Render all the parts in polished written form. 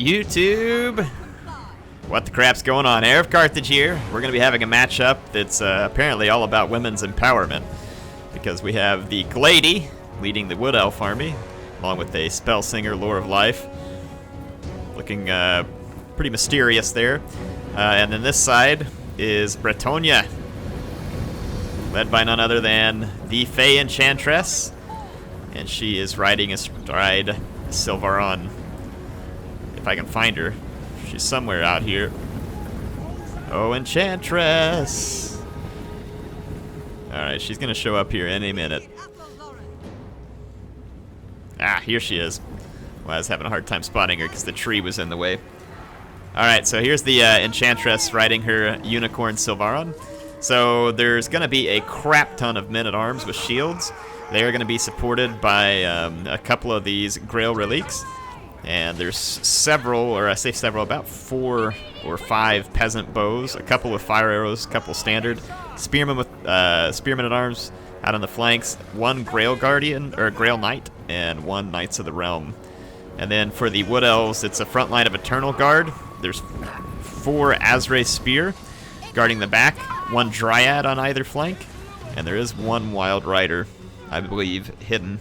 YouTube? What the crap's going on? HeirofCarthage here. We're going to be having a matchup that's apparently all about women's empowerment. Because we have the Glady leading the Wood Elf army, along with a Spell Singer, Lore of Life. Looking pretty mysterious there. And then this side is Bretonnia, led by none other than the Fey Enchantress. And she is riding astride Silvaron. If I can find her. She's somewhere out here. Oh, Enchantress! Alright, she's gonna show up here any minute. Ah, here she is. Well, I was having a hard time spotting her because the tree was in the way. Alright, so here's the Enchantress riding her Unicorn Silvaron. So there's gonna be a crap ton of men-at-arms with shields. They are gonna be supported by a couple of these Grail Reliques. And there's several, or I say several, about 4 or 5 peasant bows, a couple with fire arrows, a couple standard, spearmen with spearmen at arms out on the flanks, 1 Grail Guardian or Grail Knight, and 1 Knights of the Realm. And then for the Wood Elves, it's a front line of Eternal Guard. There's 4 Azrae Spear guarding the back, 1 Dryad on either flank, and there is 1 Wild Rider, I believe, hidden.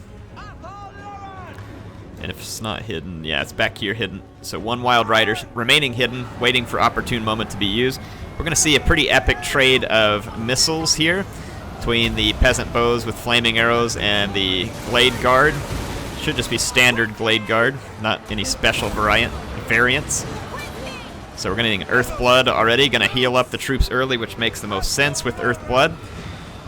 And if it's not hidden, yeah, it's back here hidden. So 1 Wild Rider remaining hidden, waiting for opportune moment to be used. We're going to see a pretty epic trade of missiles here between the Peasant Bows with flaming arrows and the Glade Guard. Should just be standard Glade Guard, not any special variants. So we're going to need Earth Blood already. Going to heal up the troops early, which makes the most sense with Earth Blood.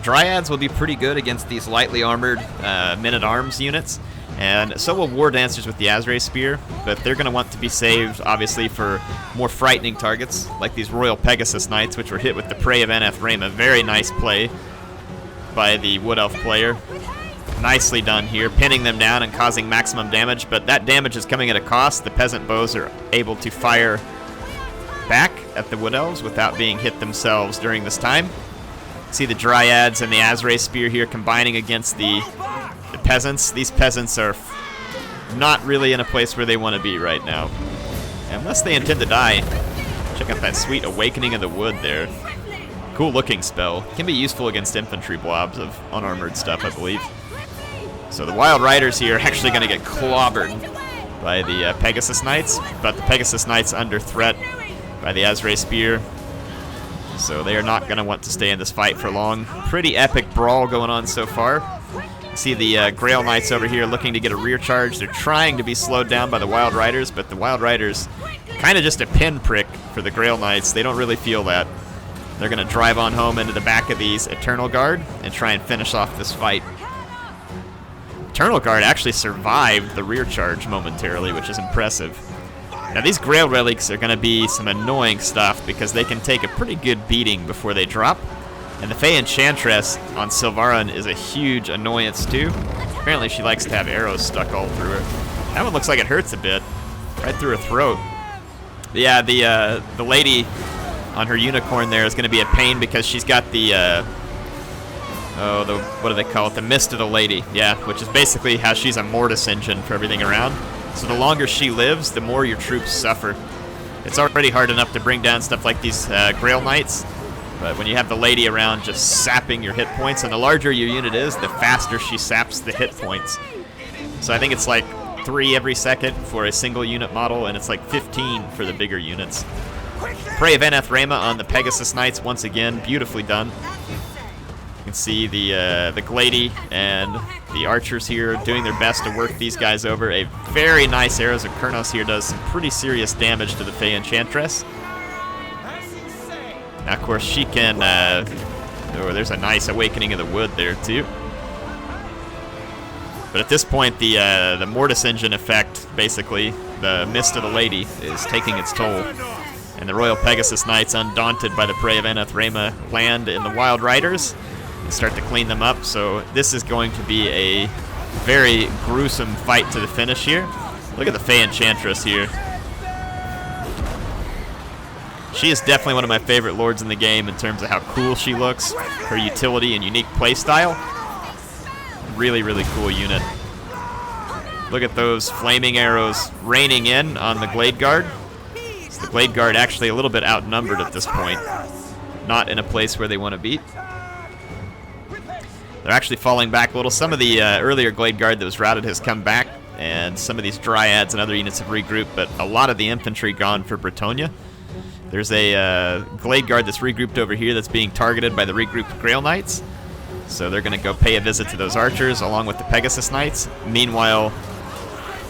Dryads will be pretty good against these lightly armored men-at-arms units. And so will War Dancers with the Azrae Spear, but they're going to want to be saved, obviously, for more frightening targets, like these Royal Pegasus Knights, which were hit with the Prey of Anathrema. Very nice play by the Wood Elf player. Nicely done here, pinning them down and causing maximum damage, but that damage is coming at a cost. The Peasant Bows are able to fire back at the Wood Elves without being hit themselves during this time. See the Dryads and the Azrae Spear here combining against the peasants. These peasants are not really in a place where they want to be right now. Unless they intend to die. Check out that sweet Awakening of the Wood there. Cool looking spell. Can be useful against infantry blobs of unarmored stuff, I believe. So the Wild Riders here are actually going to get clobbered by the Pegasus Knights, but the Pegasus Knights under threat by the Azrae Spear. So they are not going to want to stay in this fight for long. Pretty epic brawl going on so far. See the Grail Knights over here looking to get a rear charge. They're trying to be slowed down by the Wild Riders, but the Wild Riders kind of just a pinprick for the Grail Knights. They don't really feel that. They're going to drive on home into the back of these Eternal Guard and try and finish off this fight. Eternal Guard actually survived the rear charge momentarily, which is impressive. Now these Grail Relics are going to be some annoying stuff because they can take a pretty good beating before they drop. And the Fey Enchantress on Silvaron is a huge annoyance too. Apparently she likes to have arrows stuck all through her. That one looks like it hurts a bit. Right through her throat. Yeah, the lady on her unicorn there is going to be a pain because she's got the what do they call it? The Mist of the Lady. Yeah, which is basically how she's a mortis engine for everything around. So the longer she lives, the more your troops suffer. It's already hard enough to bring down stuff like these Grail Knights. But when you have the lady around just sapping your hit points, and the larger your unit is, the faster she saps the hit points. So I think it's like 3 every second for a single unit model, and it's like 15 for the bigger units. Prey of Anathrema on the Pegasus Knights once again, beautifully done. You can see the Glady and the archers here doing their best to work these guys over. A very nice Arrows of Kurnos here does some pretty serious damage to the Fey Enchantress. Now, of course, she can... oh, there's a nice Awakening of the Wood there, too. But at this point, the Mortis Engine effect, basically, the Mist of the Lady, is taking its toll. And the Royal Pegasus Knights, undaunted by the Prey of Anathrema, land in the Wild Riders and start to clean them up. So this is going to be a very gruesome fight to the finish here. Look at the Fey Enchantress here. She is definitely one of my favorite lords in the game in terms of how cool she looks, her utility and unique playstyle. Really, really cool unit. Look at those flaming arrows raining in on the Glade Guard. So the Glade Guard actually a little bit outnumbered at this point. Not in a place where they want to beat. They're actually falling back a little. Some of the earlier Glade Guard that was routed has come back, and some of these Dryads and other units have regrouped, but a lot of the infantry gone for Bretonnia. There's a Glade Guard that's regrouped over here that's being targeted by the regrouped Grail Knights. So they're going to go pay a visit to those archers along with the Pegasus Knights. Meanwhile,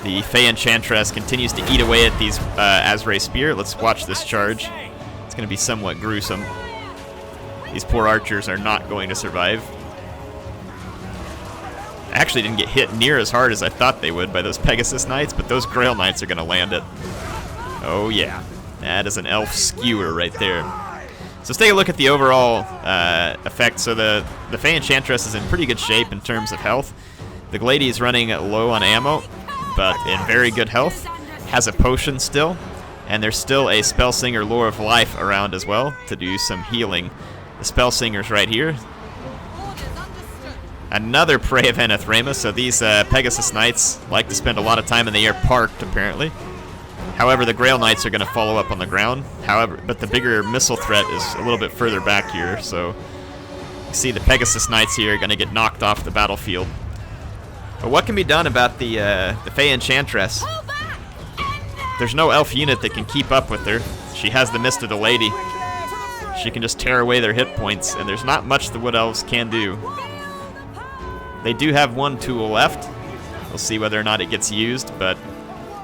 the Fey Enchantress continues to eat away at these Azray Spear. Let's watch this charge. It's going to be somewhat gruesome. These poor archers are not going to survive. I actually didn't get hit near as hard as I thought they would by those Pegasus Knights, but those Grail Knights are going to land it. Oh yeah, that is an elf skewer right there. So let's take a look at the overall effect. So the Fey Enchantress is in pretty good shape in terms of health. The Glady is running low on ammo, but in very good health. Has a potion still, and there's still a Spellsinger Lore of Life around as well to do some healing. The Spellsinger's right here. Another Prey of Enethrema, so these Pegasus Knights like to spend a lot of time in the air parked, apparently. However, the Grail Knights are going to follow up on the ground. However, but the bigger missile threat is a little bit further back here, so you see the Pegasus Knights here are going to get knocked off the battlefield. But what can be done about the Fey Enchantress? There's no elf unit that can keep up with her. She has the Mist of the Lady. She can just tear away their hit points, and there's not much the Wood Elves can do. They do have one tool left. We'll see whether or not it gets used, but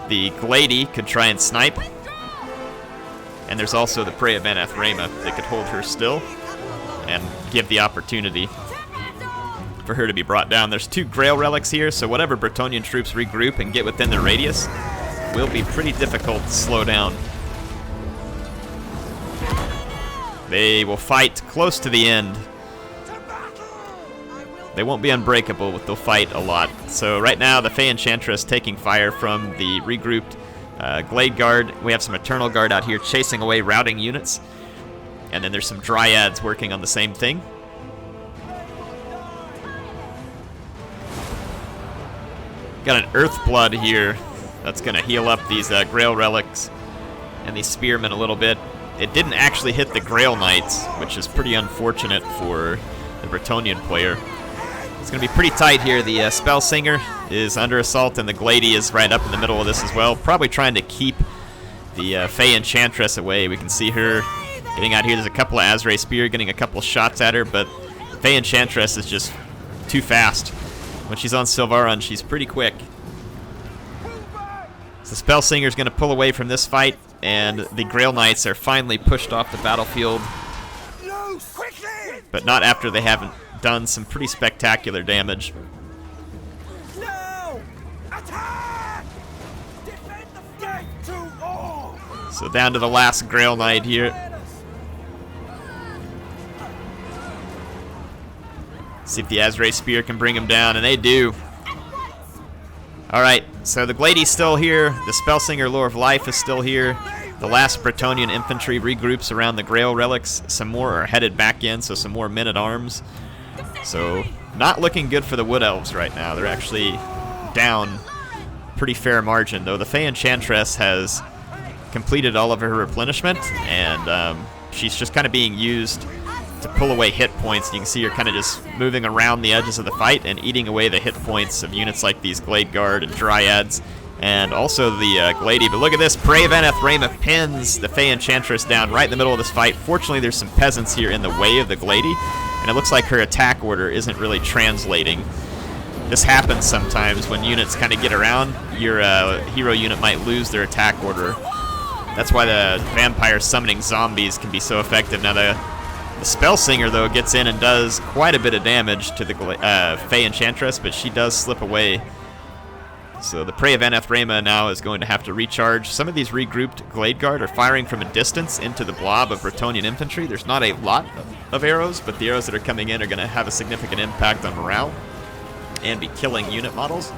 the Glady could try and snipe. And there's also the Prey of Enethrema that could hold her still and give the opportunity for her to be brought down. There's 2 Grail Relics here, so whatever Bretonnian troops regroup and get within their radius will be pretty difficult to slow down. They will fight close to the end. They won't be unbreakable, but they'll fight a lot. So right now, the Fey Enchantress taking fire from the regrouped Glade Guard. We have some Eternal Guard out here chasing away routing units. And then there's some Dryads working on the same thing. Got an Earthblood here that's going to heal up these Grail Relics and these Spearmen a little bit. It didn't actually hit the Grail Knights, which is pretty unfortunate for the Bretonnian player. It's going to be pretty tight here. The Spellsinger is under assault, and the Glady is right up in the middle of this as well. Probably trying to keep the Fey Enchantress away. We can see her getting out here. There's a couple of Azray Spear getting a couple shots at her, but the Fey Enchantress is just too fast. When she's on Silvaran, she's pretty quick. So the Spellsinger is going to pull away from this fight, and the Grail Knights are finally pushed off the battlefield. But not after they haven't done some pretty spectacular damage. No! Attack! Defend the death to all! So down to the last Grail Knight here. See if the Azray Spear can bring him down, and they do. Alright, so the Glady's still here. The Spellsinger Lore of Life is still here. The last Bretonnian infantry regroups around the Grail Relics. Some more are headed back in, so some more men-at-arms. So, not looking good for the Wood Elves right now. They're actually down pretty fair margin, though the Fey Enchantress has completed all of her replenishment, and she's just kind of being used to pull away hit points. You can see her kind of just moving around the edges of the fight and eating away the hit points of units like these Glade Guard and Dryads, and also the Glady. But look at this, Prey of Enethrema pins the Fey Enchantress down right in the middle of this fight. Fortunately, there's some peasants here in the way of the Glady, and it looks like her attack order isn't really translating. This happens sometimes when units kind of get around. Your hero unit might lose their attack order. That's why the vampire summoning zombies can be so effective. Now the Spellsinger, though, gets in and does quite a bit of damage to the Fey Enchantress, but she does slip away. So the Prey of Enethrema now is going to have to recharge. Some of these regrouped Glade Guard are firing from a distance into the blob of Bretonnian infantry. There's not a lot of arrows, but the arrows that are coming in are going to have a significant impact on morale and be killing unit models.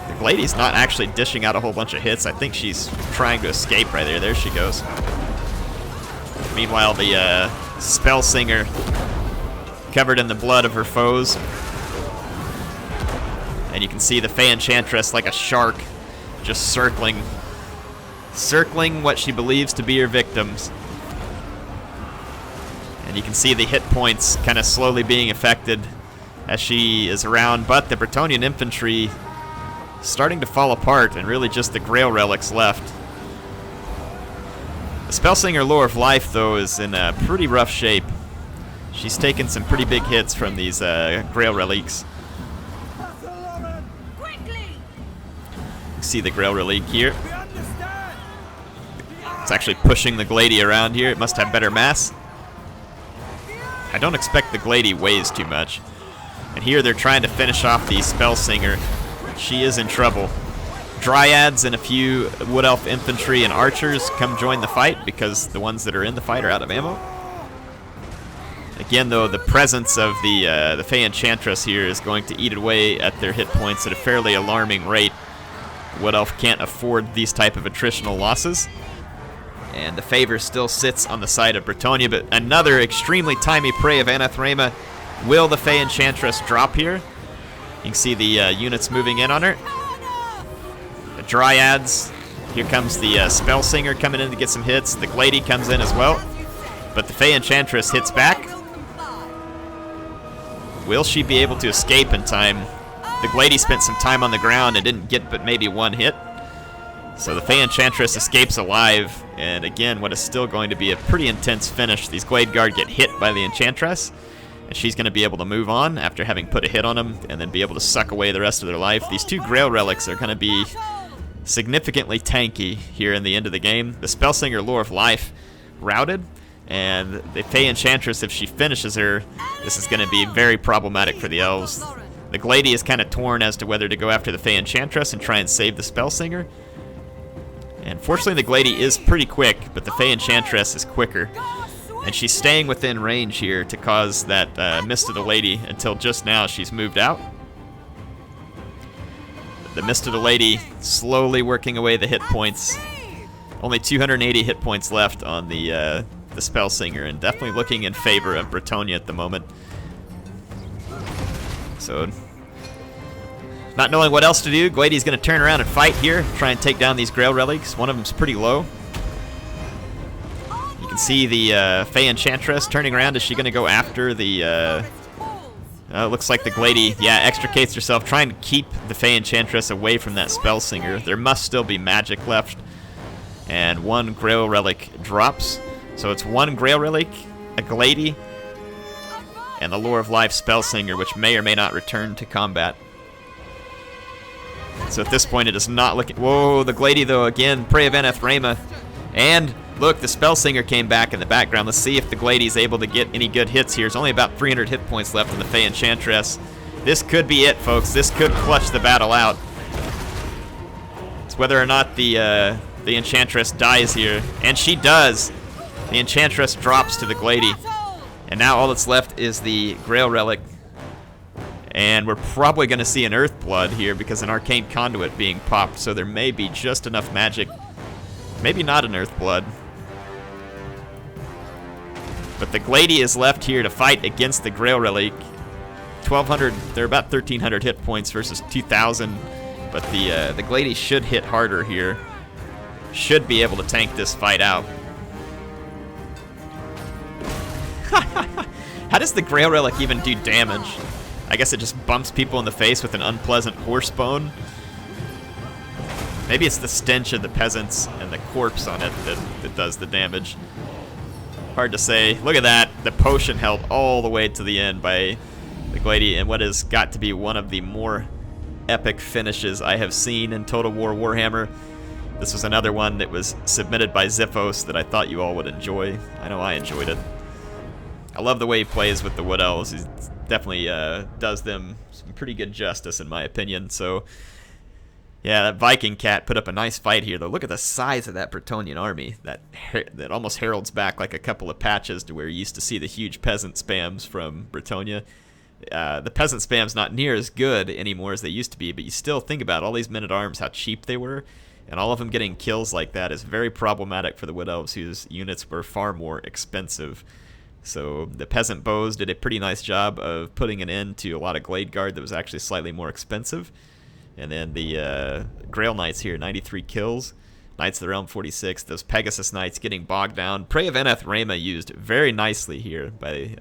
The Glady's not actually dishing out a whole bunch of hits. I think she's trying to escape right there. There she goes. Meanwhile, the Spellsinger covered in the blood of her foes. And And you can see the Fey Enchantress like a shark just circling what she believes to be her victims. And you can see the hit points kind of slowly being affected as she is around, but the Bretonnian infantry starting to fall apart and really just the Grail relics left. The Spellsinger Lore of Life, though, is in a pretty rough shape. She's taken some pretty big hits from these Grail relics. You see the Grail relic here. It's actually pushing the Glady around here. It must have better mass. I don't expect the Glady weighs too much. And here they're trying to finish off the Spellsinger. She is in trouble. Dryads and a few Wood Elf infantry and archers come join the fight because the ones that are in the fight are out of ammo. Again, though, the presence of the Fey Enchantress here is going to eat away at their hit points at a fairly alarming rate. Wood Elf can't afford these type of attritional losses. And the favor still sits on the side of Bretonnia, but another extremely timely prey of Anathrema. Will the Fey Enchantress drop here? You can see the units moving in on her. The Dryads. Here comes the Spellsinger coming in to get some hits. The Glady comes in as well. But the Fey Enchantress hits back. Will she be able to escape in time? The Glady spent some time on the ground and didn't get but maybe one hit. So the Fey Enchantress escapes alive. And again, what is still going to be a pretty intense finish. These Glade Guard get hit by the Enchantress. And she's going to be able to move on after having put a hit on them and then be able to suck away the rest of their life. These two Grail relics are going to be significantly tanky here in the end of the game. The Spellsinger Lore of Life routed, and the Fey Enchantress, if she finishes her, this is going to be very problematic for the Elves. The Glady is kind of torn as to whether to go after the Fey Enchantress and try and save the Spellsinger. And fortunately the Glady is pretty quick, but the Fey Enchantress is quicker. And she's staying within range here to cause that Mist of the Lady until just now she's moved out. The Mist of the Lady slowly working away the hit points. Only 280 hit points left on the Spellsinger, and definitely looking in favor of Bretonnia at the moment. So, not knowing what else to do, Glady's going to turn around and fight here, try and take down these Grail relics. One of them's pretty low. You can see the Fey Enchantress turning around. Is she going to go after the... it looks like the Glady, extricates herself, trying to keep the Fey Enchantress away from that Spellsinger. There must still be magic left. And one Grail relic drops. So it's one Grail relic, a Glady, and the Lore of Life Spellsinger, which may or may not return to combat. So at this point it is not looking... Whoa, the Glady though, again, prey of Anathrema. And look, the Spellsinger came back in the background. Let's see if the Glady's able to get any good hits here. There's only about 300 hit points left in the Fey Enchantress. This could be it, folks. This could clutch the battle out. It's whether or not the Enchantress dies here. And she does. The Enchantress drops to the Glady. And now all that's left is the Grail Relic. And we're probably going to see an Earthblood here because an Arcane Conduit being popped. So there may be just enough magic. Maybe not an Earthblood. But the Glady is left here to fight against the Grail Relic. 1,200, they're about 1,300 hit points versus 2,000. But the Glady should hit harder here. Should be able to tank this fight out. How does the Grail Relic even do damage? I guess it just bumps people in the face with an unpleasant horse bone. Maybe it's the stench of the peasants and the corpse on it that does the damage. Hard to say. Look at that. The potion held all the way to the end by the Glady in what has got to be one of the more epic finishes I have seen in Total War Warhammer. This was another one that was submitted by Ziphos that I thought you all would enjoy. I know I enjoyed it. I love the way he plays with the Wood Elves. He definitely does them some pretty good justice, in my opinion. So, yeah, that Viking cat put up a nice fight here, though. Look at the size of that Bretonnian army. That almost heralds back like a couple of patches to where you used to see the huge peasant spams from Bretonnia. The peasant spam's not near as good anymore as they used to be, but you still think about all these men-at-arms, how cheap they were, and all of them getting kills like that is very problematic for the Wood Elves, whose units were far more expensive. So the peasant bows did a pretty nice job of putting an end to a lot of Glade Guard that was actually slightly more expensive. And then the Grail Knights here, 93 kills. Knights of the Realm, 46. Those Pegasus Knights getting bogged down. Prey of Eneth Rama used very nicely here by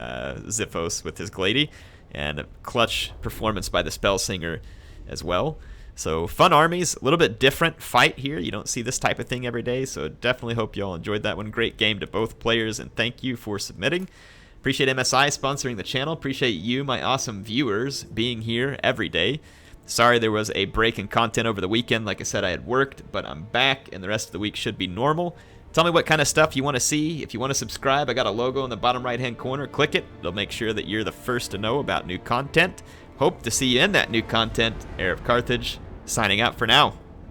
Xiphos with his Glady. And a clutch performance by the Spellsinger as well. So fun armies, a little bit different fight here. You don't see this type of thing every day, so definitely hope you all enjoyed that one. Great game to both players, and thank you for submitting. Appreciate MSI sponsoring the channel. Appreciate you, my awesome viewers, being here every day. Sorry there was a break in content over the weekend. Like I said, I had worked, but I'm back, and the rest of the week should be normal. Tell me what kind of stuff you want to see. If you want to subscribe, I got a logo in the bottom right-hand corner. Click it. It'll make sure that you're the first to know about new content. Hope to see you in that new content. HeirofCarthage, signing out for now.